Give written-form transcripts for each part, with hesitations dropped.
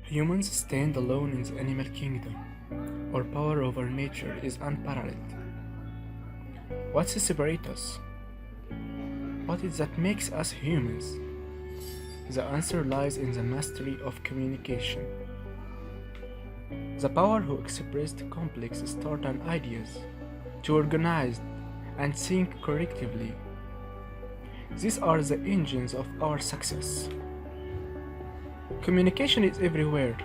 Humans stand alone in the animal kingdom. Our power over nature is unparalleled. What separates us? What is that makes us humans? The answer lies in the mastery of communication. The power to express complex thoughts and ideas, to organize and think collectively. These are the engines of our success. Communication is everywhere.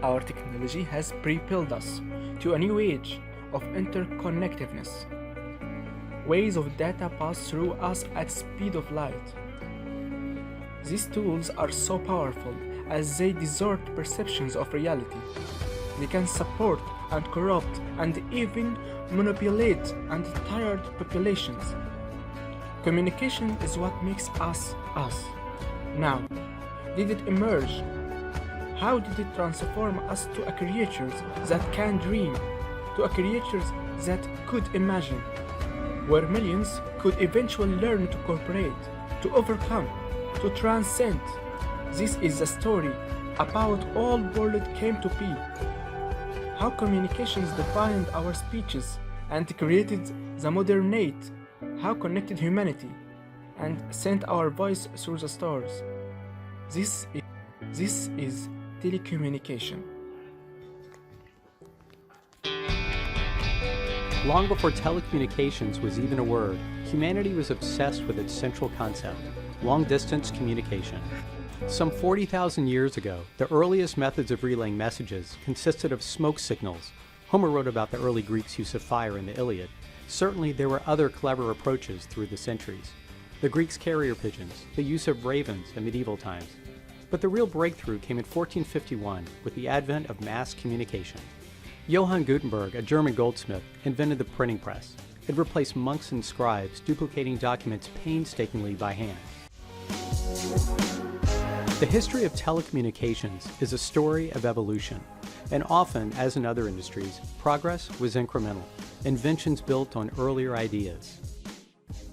Our technology has propelled us to a new age of interconnectedness. Waves of data pass through us at speed of light. These tools are so powerful as they distort perceptions of reality. They can support and corrupt and even manipulate entire populations. Communication is what makes us us. Now, did it emerge? How did it transform us to a creatures that can dream, to a creatures that could imagine, where millions could eventually learn to cooperate, to overcome, to transcend? This is the story about all world came to be. How communications defined our speeches and created the modern age, how connected humanity and sent our voice through the stars. This is telecommunication. Long before telecommunications was even a word, humanity was obsessed with its central concept, long-distance communication. Some 40,000 years ago, the earliest methods of relaying messages consisted of smoke signals. Homer wrote about the early Greeks' use of fire in the Iliad. Certainly there were other clever approaches through the centuries. The Greeks' carrier pigeons, the use of ravens in medieval times. But the real breakthrough came in 1451 with the advent of mass communication. Johann Gutenberg, a German goldsmith, invented the printing press. It replaced monks and scribes duplicating documents painstakingly by hand. The history of telecommunications is a story of evolution, and often, as in other industries, progress was incremental, inventions built on earlier ideas.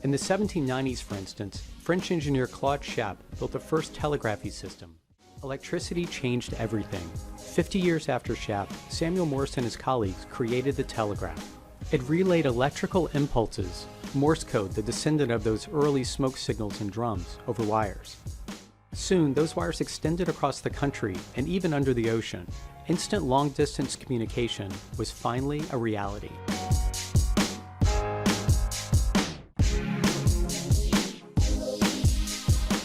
In the 1790s, for instance, French engineer Claude Chappe built the first telegraphy system. Electricity changed everything. 50 years after Chappe, Samuel Morse and his colleagues created the telegraph. It relayed electrical impulses, Morse code, the descendant of those early smoke signals and drums, over wires. Soon, those wires extended across the country and even under the ocean. Instant long-distance communication was finally a reality.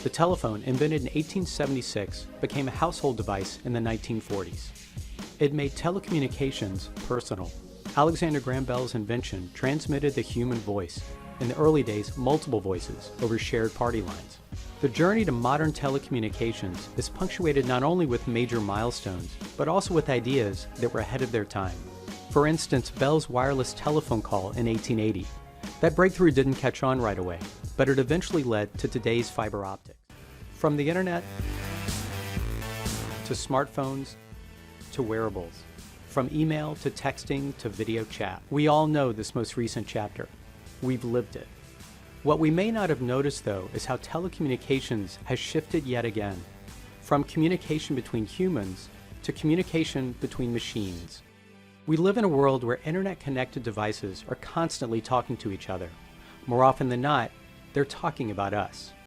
The telephone, invented in 1876, became a household device in the 1940s. It made telecommunications personal. Alexander Graham Bell's invention transmitted the human voice, in the early days, multiple voices, over shared party lines. The journey to modern telecommunications is punctuated not only with major milestones, but also with ideas that were ahead of their time. For instance, Bell's wireless telephone call in 1880. That breakthrough didn't catch on right away, but it eventually led to today's fiber optics. From the internet to smartphones to wearables, from email to texting to video chat. We all know this most recent chapter. We've lived it. What we may not have noticed, though, is how telecommunications has shifted yet again, from communication between humans to communication between machines. We live in a world where internet-connected devices are constantly talking to each other. More often than not, they're talking about us.